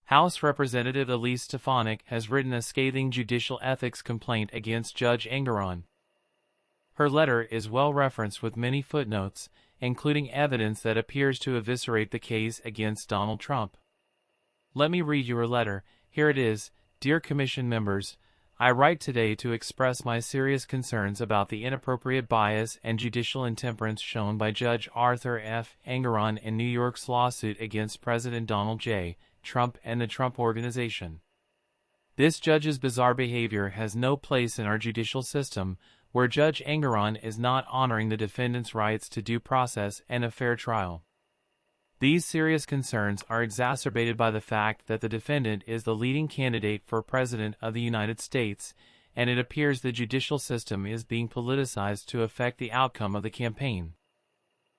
House Representative Elise Stefanik has written a scathing judicial ethics complaint against Judge Engoron. Her letter is well referenced with many footnotes, including evidence that appears to eviscerate the case against Donald Trump. Let me read you her letter. Here it is. Dear Commission members, I write today to express my serious concerns about the inappropriate bias and judicial intemperance shown by Judge Arthur F. Engoron in New York's lawsuit against President Donald J. Trump and the Trump Organization. This judge's bizarre behavior has no place in our judicial system, where Judge Engoron is not honoring the defendant's rights to due process and a fair trial. These serious concerns are exacerbated by the fact that the defendant is the leading candidate for President of the United States, and it appears the judicial system is being politicized to affect the outcome of the campaign.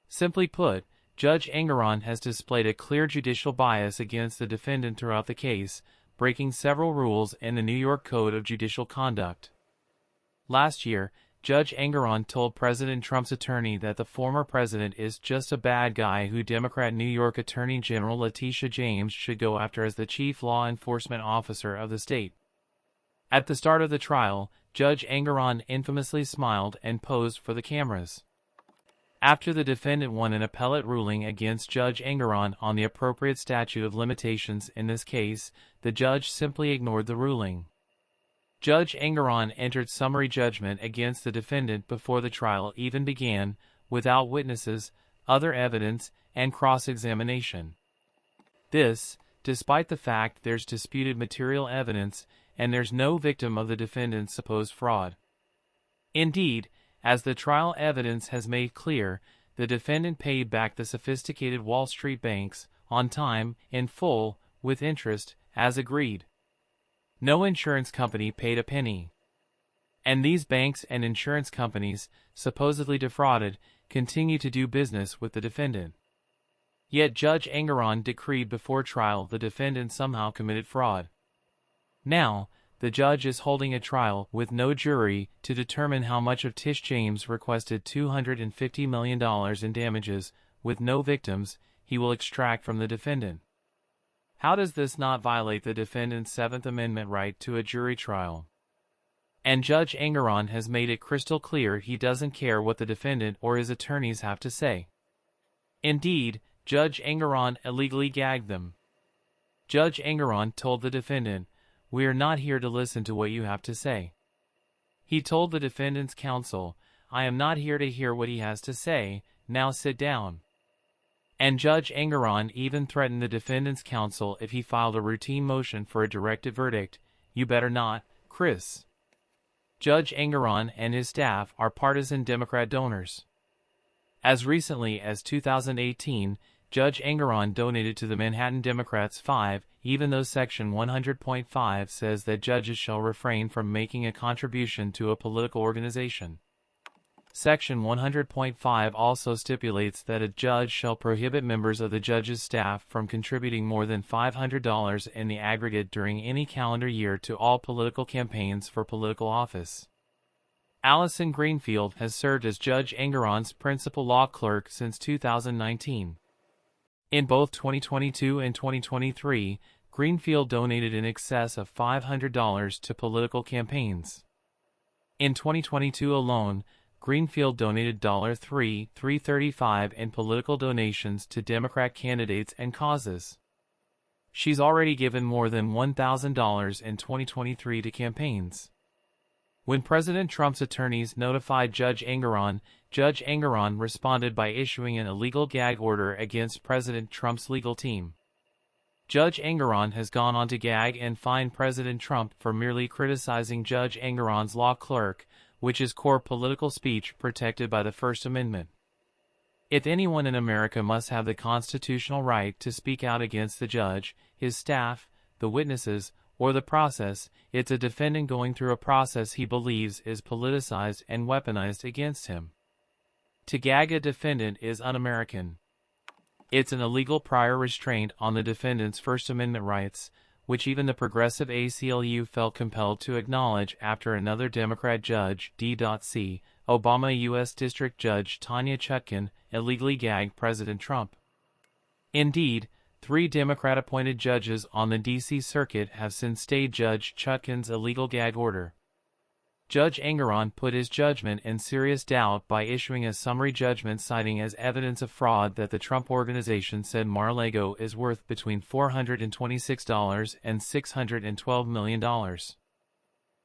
Simply put, Judge Engoron has displayed a clear judicial bias against the defendant throughout the case, breaking several rules in the New York Code of Judicial Conduct. Last year, Judge Engoron told President Trump's attorney that the former president is just a bad guy who Democrat New York Attorney General Letitia James should go after as the chief law enforcement officer of the state. At the start of the trial, Judge Engoron infamously smiled and posed for the cameras. After the defendant won an appellate ruling against Judge Engoron on the appropriate statute of limitations in this case, the judge simply ignored the ruling. Judge Engoron entered summary judgment against the defendant before the trial even began, without witnesses, other evidence, and cross-examination. This, despite the fact there's disputed material evidence and there's no victim of the defendant's supposed fraud. Indeed, as the trial evidence has made clear, the defendant paid back the sophisticated Wall Street banks, on time, in full, with interest, as agreed. No insurance company paid a penny. And these banks and insurance companies, supposedly defrauded, continue to do business with the defendant. Yet Judge Engoron decreed before trial the defendant somehow committed fraud. Now, the judge is holding a trial with no jury to determine how much of Tish James' requested $250 million in damages, with no victims, he will extract from the defendant. How does this not violate the defendant's Seventh Amendment right to a jury trial? And Judge Engoron has made it crystal clear he doesn't care what the defendant or his attorneys have to say. Indeed, Judge Engoron illegally gagged them. Judge Engoron told the defendant, "We are not here to listen to what you have to say." He told the defendant's counsel, "I am not here to hear what he has to say, now sit down." And Judge Engoron even threatened the defendant's counsel if he filed a routine motion for a directed verdict, "You better not, Chris." Judge Engoron and his staff are partisan Democrat donors. As recently as 2018, Judge Engoron donated to the Manhattan Democrats $5, even though Section 100.5 says that judges shall refrain from making a contribution to a political organization. Section 100.5 also stipulates that a judge shall prohibit members of the judge's staff from contributing more than $500 in the aggregate during any calendar year to all political campaigns for political office. Allison Greenfield has served as Judge Engoron's principal law clerk since 2019. In both 2022 and 2023, Greenfield donated in excess of $500 to political campaigns. In 2022 alone, Greenfield donated $335 in political donations to Democrat candidates and causes. She's already given more than $1,000 in 2023 to campaigns. When President Trump's attorneys notified Judge Engoron responded by issuing an illegal gag order against President Trump's legal team. Judge Engoron has gone on to gag and fine President Trump for merely criticizing Judge Engoron's law clerk, which is core political speech protected by the First Amendment. If anyone in America must have the constitutional right to speak out against the judge, his staff, the witnesses, or the process, it's a defendant going through a process he believes is politicized and weaponized against him. To gag a defendant is un-American. It's an illegal prior restraint on the defendant's First Amendment rights, which even the progressive ACLU felt compelled to acknowledge after another Democrat judge, D.C., Obama U.S. District Judge Tanya Chutkan, illegally gagged President Trump. Indeed, 3 Democrat-appointed judges on the D.C. Circuit have since stayed Judge Chutkan's illegal gag order. Judge Engoron put his judgment in serious doubt by issuing a summary judgment citing as evidence of fraud that the Trump Organization said Mar-a-Lago is worth between $426 and $612 million.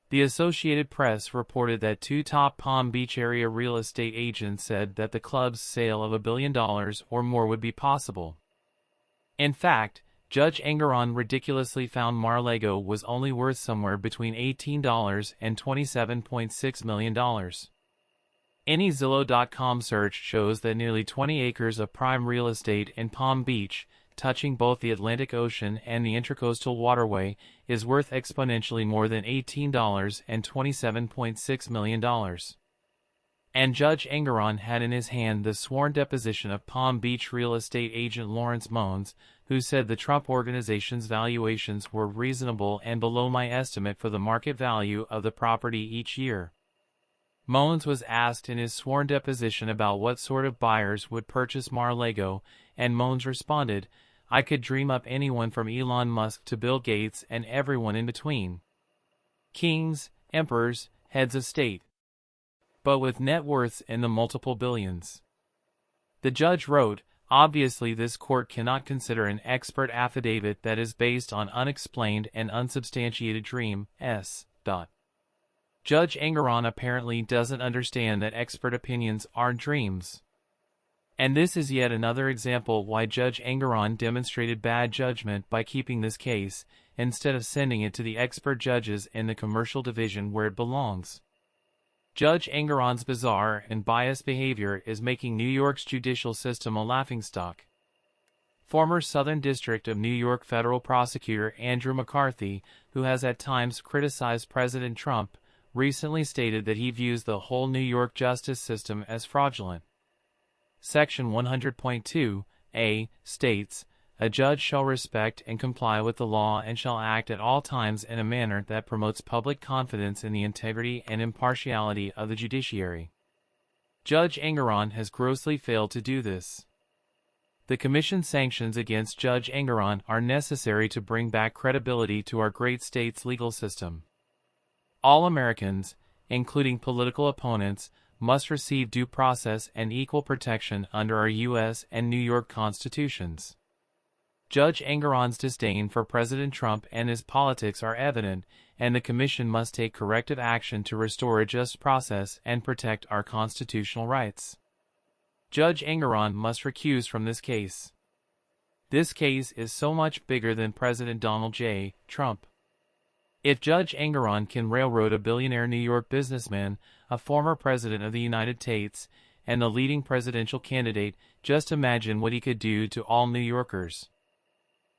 The Associated Press reported that 2 top Palm Beach area real estate agents said that the club's sale of $1 billion or more would be possible. In fact, Judge Engoron ridiculously found Mar-a-Lago was only worth somewhere between $18 and $27.6 million. Any Zillow.com search shows that nearly 20 acres of prime real estate in Palm Beach, touching both the Atlantic Ocean and the Intracoastal Waterway, is worth exponentially more than $18 and $27.6 million. And Judge Engoron had in his hand the sworn deposition of Palm Beach real estate agent Lawrence Mones, who said the Trump Organization's valuations were reasonable and below my estimate for the market value of the property each year. Mones was asked in his sworn deposition about what sort of buyers would purchase Mar-a-Lago, and Mones responded, "I could dream up anyone from Elon Musk to Bill Gates and everyone in between. Kings, emperors, heads of state, but with net worths in the multiple billions." The judge wrote, "Obviously this court cannot consider an expert affidavit that is based on unexplained and unsubstantiated dreams." Judge Engoron apparently doesn't understand that expert opinions are dreams. And this is yet another example why Judge Engoron demonstrated bad judgment by keeping this case, instead of sending it to the expert judges in the commercial division where it belongs. Judge Engoron's bizarre and biased behavior is making New York's judicial system a laughingstock. Former Southern District of New York federal prosecutor Andrew McCarthy, who has at times criticized President Trump, recently stated that he views the whole New York justice system as fraudulent. Section 100.2a states, "A judge shall respect and comply with the law and shall act at all times in a manner that promotes public confidence in the integrity and impartiality of the judiciary." Judge Engoron has grossly failed to do this. The Commission's sanctions against Judge Engoron are necessary to bring back credibility to our great state's legal system. All Americans, including political opponents, must receive due process and equal protection under our U.S. and New York constitutions. Judge Engoron's disdain for President Trump and his politics are evident, and the Commission must take corrective action to restore a just process and protect our constitutional rights. Judge Engoron must recuse from this case. This case is so much bigger than President Donald J. Trump. If Judge Engoron can railroad a billionaire New York businessman, a former president of the United States, and the leading presidential candidate, just imagine what he could do to all New Yorkers.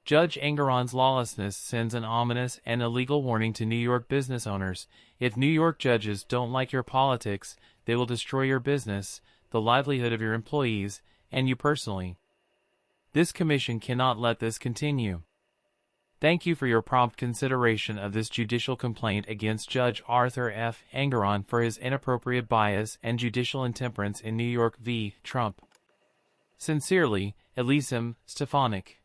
Judge Engoron's lawlessness sends an ominous and illegal warning to New York business owners. If New York judges don't like your politics, they will destroy your business, the livelihood of your employees, and you personally. This commission cannot let this continue. Thank you for your prompt consideration of this judicial complaint against Judge Arthur F. Engoron for his inappropriate bias and judicial intemperance in New York v. Trump. Sincerely, Elisim Stefanik.